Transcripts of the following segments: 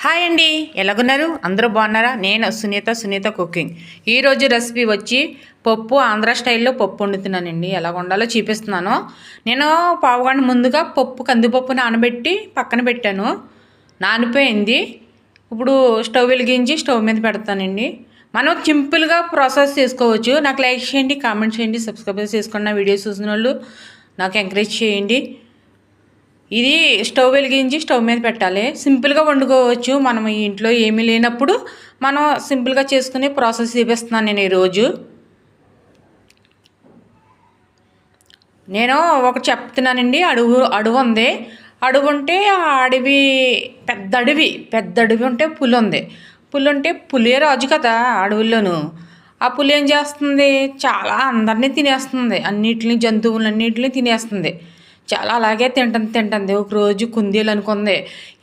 Hi అండి, ఎలాగున్నారు? అందరూ బాగున్నారా? నేను సునీత కుకింగ్. ఈరోజు రెసిపీ వచ్చి పప్పు ఆంధ్ర స్టైల్లో పప్పు వండుతున్నానండి. ఎలా వండాలో చూపిస్తున్నాను. నేను పావుగంట ముందుగా కందిపప్పు నానబెట్టి పక్కన పెట్టాను. నానిపోయింది. ఇప్పుడు స్టవ్ వెలిగించి స్టవ్ మీద పెడతానండి. మనం సింపుల్గా ప్రాసెస్ చేసుకోవచ్చు. నాకు లైక్ చేయండి, కామెంట్ చేయండి, సబ్స్క్రైబ్ చేసుకోండి. నా వీడియోస్ చూసిన వాళ్ళు నాకు ఎంకరేజ్ చేయండి. ఇది స్టవ్ వెలిగించి స్టవ్ మీద పెట్టాలి. సింపుల్గా వండుకోవచ్చు. మనం ఈ ఇంట్లో ఏమీ లేనప్పుడు మనం సింపుల్గా చేసుకునే ప్రాసెస్ చూపిస్తున్నాను నేను ఈరోజు. నేను ఒకటి చెప్తున్నానండి. అడవి ఉంది. అడవి ఉంటే ఆ అడవి పెద్ద అడవి ఉంటే పులి ఉంది. పులి ఉంటే పులే రాజు కదా అడవుల్లోనూ. ఆ పులి ఏం చేస్తుంది? చాలా అందరినీ తినేస్తుంది. జంతువులన్నిటిని తినేస్తుంది. చాలా అలాగే తింటుంది. ఒకరోజు కుందేలు అనుకుంది,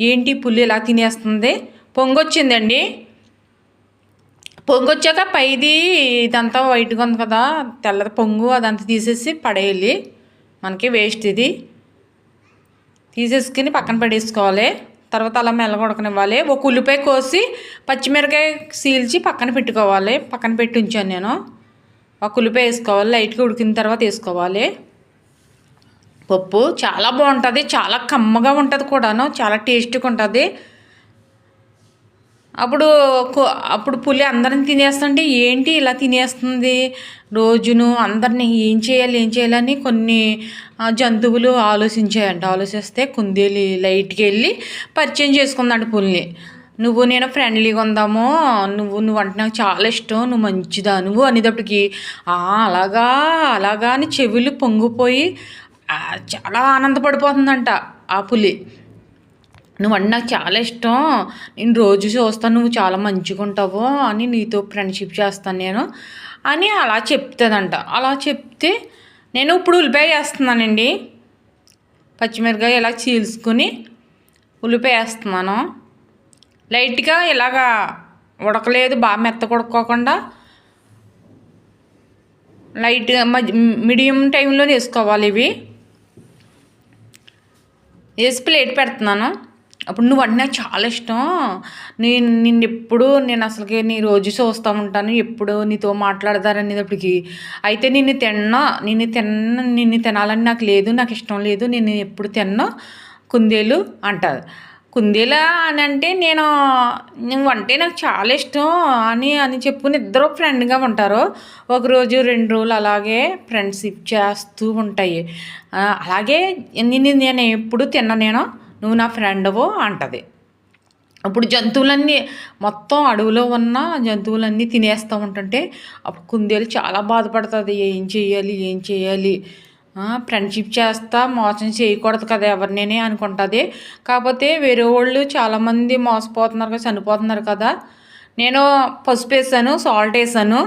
ఏంటి పులి ఇలా తినేస్తుంది? పొంగొచ్చిందండి. పొంగొచ్చాక పైది ఇదంతా వైట్గా ఉంది కదా, తెల్లది పొంగు, అదంతా తీసేసి పడేయాలి. మనకి వేస్ట్ ఇది. తీసేసుకుని పక్కన పడేసుకోవాలి. తర్వాత అలా మెల్లగా ఉడకనివ్వాలి. ఒక ఉల్లిపాయ కోసి పచ్చిమిరకాయ సీల్చి పక్కన పెట్టుకోవాలి. పక్కన పెట్టి ఉంచాను నేను. ఒక ఉల్లిపాయ వేసుకోవాలి. లైట్గా ఉడికిన తర్వాత వేసుకోవాలి. పప్పు చాలా బాగుంటుంది. చాలా కమ్మగా ఉంటుంది కూడాను. చాలా టేస్టీగా ఉంటుంది. అప్పుడు పులి అందరిని తినేస్తుంటే ఏంటి ఇలా తినేస్తుంది రోజును అందరినీ, ఏం చేయాలని కొన్ని జంతువులు ఆలోచిస్తే కుందేలు లైట్కి వెళ్ళి పరిచయం చేసుకుందంట పులిని. నేను ఫ్రెండ్లీగా ఉందాము, నువ్వు అంటే నాకు చాలా ఇష్టం, నువ్వు మంచిదా నువ్వు అనేటప్పటికి అలాగా అని చెవులు పొంగిపోయి చాలా ఆనందపడిపోతుందంట ఆ పులి. నువ్వంటే నాకు చాలా ఇష్టం, నేను రోజు చూస్తాను, నువ్వు చాలా మంచిగా ఉంటావు అని, నీతో ఫ్రెండ్షిప్ చేస్తాను నేను అని అలా చెప్తుందంట. అలా చెప్తే నేను ఇప్పుడు ఉల్లిపాయ వేస్తున్నానండి. పచ్చిమిరకాయ ఇలా చీల్చుకుని ఉల్లిపాయ వేస్తున్నాను. లైట్గా ఇలాగా ఉడకలేదు, బాగా మెత్తగా ఉడకోకుండా లైట్గా మీడియం టైంలో వేసుకోవాలి. ఇవి వేసి ప్లేట్ పెడుతున్నాను. అప్పుడు నువ్వు అంటే నాకు చాలా ఇష్టం, నేను అసలుకి నీ రోజు చూస్తూ ఉంటాను, ఎప్పుడు నీతో మాట్లాడతారనేటప్పటికి, అయితే నిన్ను తినాలని నాకు లేదు, నాకు ఇష్టం లేదు, నేను ఎప్పుడు తిన్నా కుందేలు అంటారు. కుందేలా అని అంటే నువ్వంటే నాకు చాలా ఇష్టం అని చెప్పుకుని ఇద్దరు ఫ్రెండ్గా ఉంటారు. ఒకరోజు 2 రోజులు అలాగే ఫ్రెండ్షిప్ చేస్తూ ఉంటాయి. అలాగే నేను ఎప్పుడు తిన్నా, నువ్వు నా ఫ్రెండ్వో అంటది. అప్పుడు జంతువులన్నీ మొత్తం అడవిలో ఉన్న జంతువులన్నీ తినేస్తూ ఉంటుంటే అప్పుడు కుందేలు చాలా బాధపడుతుంది. ఏం చేయాలి, ఫ్రెండ్షిప్ చేస్తా, మోసం చేయకూడదు కదా ఎవరినేనే అనుకుంటుంది. కాకపోతే వేరే వాళ్ళు చాలామంది మోసపోతున్నారు కదా, చనిపోతున్నారు కదా. నేను పసుపు వేసాను, సాల్ట్ వేసాను.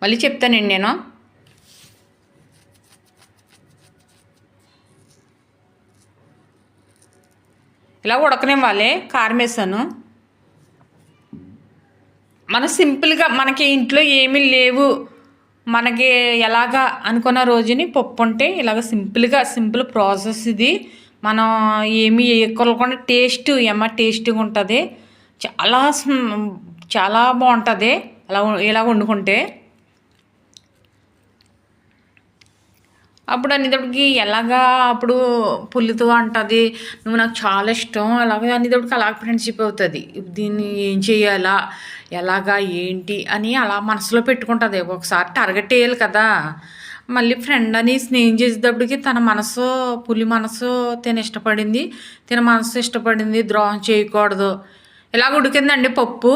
మళ్ళీ చెప్తానండి. నేను ఇలా ఉడకనివ్వాలి. కారం వేసాను. మన సింపుల్గా మనకి ఇంట్లో ఏమీ లేవు, మనకి ఎలాగా అనుకున్న రోజుని పప్పు ఉంటే ఇలాగ సింపుల్ ప్రాసెస్ ఇది. మనం ఏమీ వేయకుండా టేస్ట్గా ఉంటుంది. చాలా బాగుంటుంది ఇలా వండుకుంటే. అప్పుడు అనేటప్పటికి అప్పుడు పుల్లితో అంటుంది, నువ్వు నాకు చాలా ఇష్టం అనేటప్పటికి అలాగ ఫ్రెండ్షిప్ అవుతుంది. దీన్ని ఏం చేయాలా, ఏంటి అని అలా మనసులో పెట్టుకుంటుంది. ఒకసారి టార్గెట్ వేయాలి కదా. మళ్ళీ ఫ్రెండ్ అని స్నేహం చేసేటప్పటికి పులి మనసు తిన మనసు ఇష్టపడింది, ద్రోహం చేయకూడదు. ఇలాగ ఉడికిందండి పప్పు.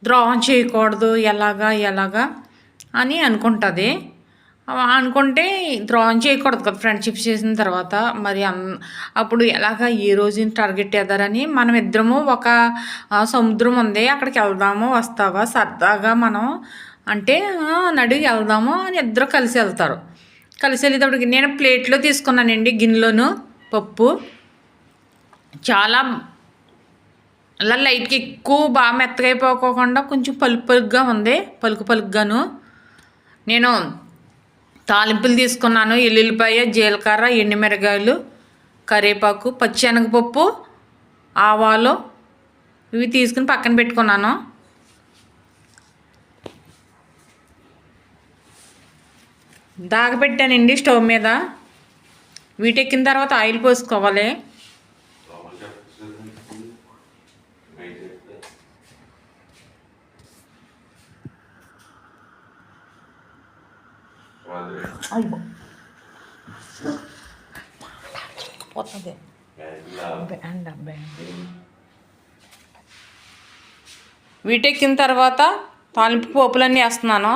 ద్రోహం చేయకూడదు ఎలాగా అని అనుకుంటుంది. అనుకుంటే ద్రోహం చేయకూడదు కదా ఫ్రెండ్షిప్ చేసిన తర్వాత. మరి అప్పుడు ఏ రోజుని టార్గెట్ చేద్దారని మనం ఇద్దరము ఒక సముద్రం ఉంది, అక్కడికి వెళ్దాము, వస్తావా సరదాగా మనం అంటే, నడిగి వెళ్దాము అని ఇద్దరు కలిసి వెళ్తారు. కలిసి వెళ్ళేటప్పటికి నేను ప్లేట్లో తీసుకున్నానండి, గిన్నెలోను పప్పు. చాలా అలా లైట్గా ఎక్కువ బాగా మెత్తగా అయిపోకుండా కొంచెం పలుకుగాను. నేను తాలింపులు తీసుకున్నాను. ఎల్లుల్లిపాయ, జీలకర్ర, ఎండుమిరగాయలు, కరివేపాకు, పచ్చెనగపప్పు, ఆవాలు ఇవి తీసుకుని పక్కన పెట్టుకున్నాను. దాగపెట్టానండి స్టవ్ మీద. వీటెక్కిన తర్వాత ఆయిల్ పోసుకోవాలి. వీటెక్కిన తర్వాత తాలింపు పోపులన్నీ వేస్తున్నాను.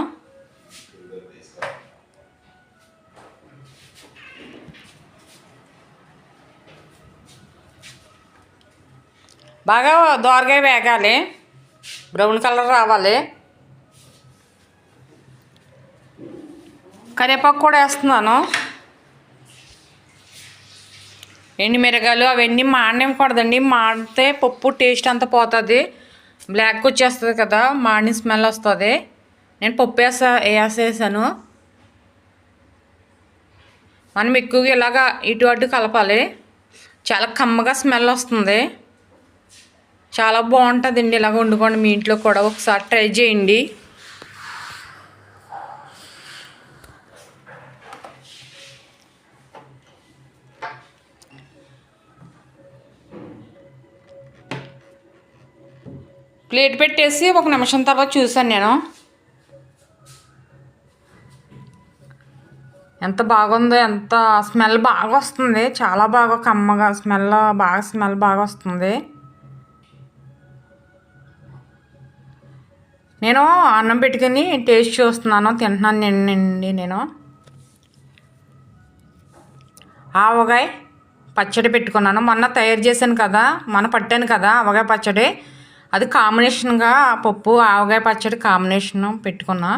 బాగా దోరగా వేగాలి, బ్రౌన్ కలర్ రావాలి. కరివేపాకు కూడా వేస్తున్నాను. ఎండుమిరగాయలు అవన్నీ మాడనివ్వకూడదండి, మాడితే పప్పు టేస్ట్ అంతా పోతుంది, బ్లాక్ వచ్చేస్తుంది కదా, మాడిన స్మెల్ వస్తుంది. నేను పప్పు వేసేసాను. మనం ఎక్కువగా ఇలాగా ఇటు అటు కలపాలి. చాలా కమ్మగా స్మెల్ వస్తుంది, చాలా బాగుంటుందండి. ఇలాగ వండుకోండి మీ ఇంట్లో కూడా, ఒకసారి ట్రై చేయండి. ప్లేట్ పెట్టేసి 1 నిమిషం తర్వాత చూసాను నేను. ఎంత బాగుందో, ఎంత స్మెల్ బాగా వస్తుంది, చాలా బాగా కమ్మగా స్మెల్ బాగా వస్తుంది. నేను అన్నం పెట్టుకుని టేస్ట్ చూస్తున్నాను, తింటున్నాను నేను. ఆవకాయ పచ్చడి పెట్టుకున్నాను. మొన్న తయారు చేశాను కదా, పట్టాను కదా ఆవకాయ పచ్చడి, అది కాంబినేషన్గా పప్పు ఆవకాయ పచ్చడి కాంబినేషన్ పెట్టుకున్నా.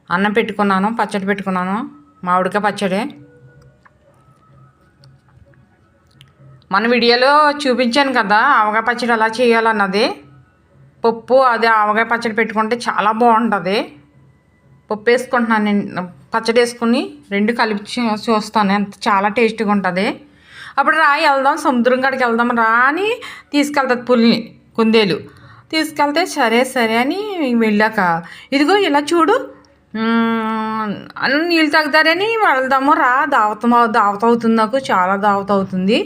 అన్నం పెట్టుకున్నాను, పచ్చడి పెట్టుకున్నాను, మామిడికాయ పచ్చడి. మన వీడియోలో చూపించాను కదా ఆవకాయ పచ్చడి ఎలా చేయాలన్నది. పప్పు అది ఆవకాయ పచ్చడి పెట్టుకుంటే చాలా బాగుంటుంది. పప్పు వేసుకుంటున్నాను నేను, పచ్చడి వేసుకుని 2 కలిపి చూస్తాను, ఎంత చాలా టేస్టీగా ఉంటుంది. అప్పుడు వెళ్దాం సముద్రం కాడికి వెళ్దాం రా అని తీసుకెళ్తుంది పులిని, కుందేలు తీసుకెళ్తే సరే అని వెళ్ళాక, ఇదిగో ఇలా చూడు నీళ్ళు తాగుతారని వెళ్దాము రా, దావత అవుతుంది, నాకు చాలా దావత అవుతుంది,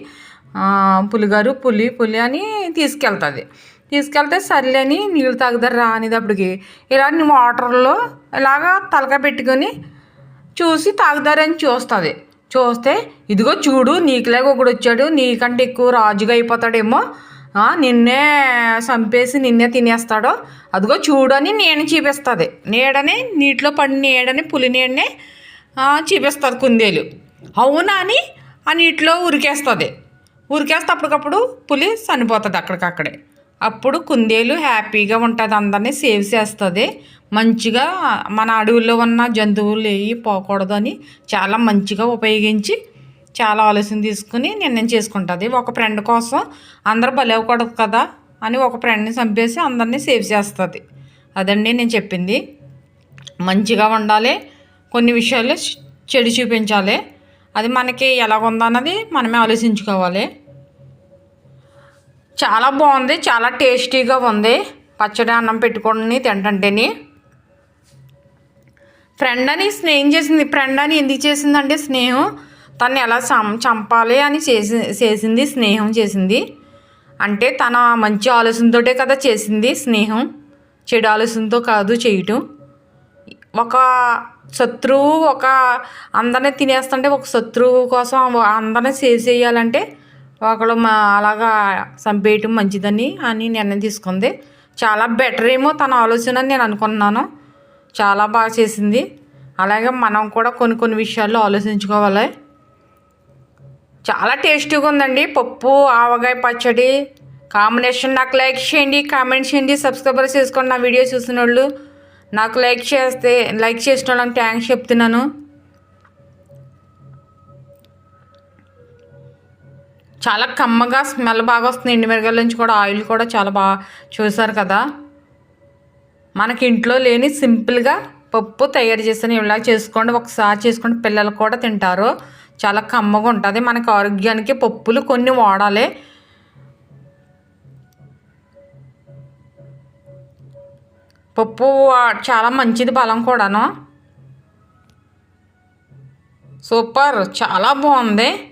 పులిగారు పులి అని తీసుకెళ్తే సర్లేని నీళ్ళు తాగుతారు రా అనేటప్పటికి ఇలా వాటర్లో ఇలాగా తలకాయ పెట్టుకొని చూసి తాగుతారని చూస్తే ఇదిగో చూడు నీకులాగా ఒకడు వచ్చాడు, నీకంటే ఎక్కువ రాజుగా అయిపోతాడేమో, నిన్నే చంపేసి నిన్నే తినేస్తాడో, అదిగో చూడని నేను చూపిస్తుంది. నీటిలో పడిన నీడని పులి నీడనే చూపిస్తుంది కుందేలు. అవునా అని ఆ నీటిలో ఉరికేస్తే అప్పటికప్పుడు పులి చనిపోతుంది అక్కడికక్కడే. అప్పుడు కుందేలు హ్యాపీగా ఉంటుంది, అందరినీ సేవ్ చేస్తుంది. మంచిగా మన అడవుల్లో ఉన్న జంతువులు ఏవి పోకూడదు అని చాలా మంచిగా ఉపయోగించి చాలా ఆలోచన తీసుకుని నిర్ణయం చేసుకుంటుంది. ఒక ఫ్రెండ్ కోసం అందరూ బలవకూడదు కదా అని ఒక ఫ్రెండ్ని చంపేసి అందరినీ సేవ్ చేస్తుంది. అదండి నేను చెప్పింది. మంచిగా ఉండాలి, కొన్ని విషయాలు చెడు చూపించాలి, అది మనకి ఎలాగుందన్నది మనమే ఆలోచించుకోవాలి. చాలా బాగుంది, చాలా టేస్టీగా ఉంది. పచ్చడి అన్నం పెట్టుకొని తింటంటేని. ఫ్రెండ్ అని స్నేహం చేసింది. ఫ్రెండ్ అని ఎందుకు చేసిందంటే స్నేహం, తను ఎలా చంపాలి అని చేసింది, స్నేహం చేసింది. అంటే తన మంచి ఆలోచనతోటే కదా చేసింది స్నేహం, చెడు ఆలోచనతో కాదు చేయటం. ఒక శత్రువు అందరినీ తినేస్తుంటే ఒక శత్రువు కోసం అందరినీ సేవ్ చేయాలంటే ఒకళ్ళు అలాగా చంపేయటం మంచిదని అని నిర్ణయం తీసుకుంది. చాలా బెటర్ ఏమో తన ఆలోచన అని నేను అనుకున్నాను. చాలా బాగా చేసింది. అలాగే మనం కూడా కొన్ని విషయాల్లో ఆలోచించుకోవాలి. చాలా టేస్టీగా ఉందండి పప్పు ఆవకాయ పచ్చడి కాంబినేషన్. నాకు లైక్ చేయండి, కామెంట్ చేయండి, సబ్స్క్రైబర్ చేసుకోండి. నా వీడియో చూసిన వాళ్ళు నాకు లైక్ చేసిన వాళ్ళకి థ్యాంక్స్ చెప్తున్నాను. చాలా కమ్మగా స్మెల్ బాగా వస్తుంది. ఎండుమిరగాయల నుంచి కూడా ఆయిల్ కూడా చాలా బాగా చూసారు కదా. మనకి ఇంట్లో లేని సింపుల్గా పప్పు తయారు చేస్తాను. ఇలా చేసుకోండి, ఒకసారి చేసుకోండి, పిల్లలు కూడా తింటారు. చాలా కమ్మగా ఉంటుంది. మనకి ఆరోగ్యానికి పప్పులు కొన్ని వాడాలి. పప్పు చాలా మంచిది, బలం కూడాను. సూపర్, చాలా బాగుంది.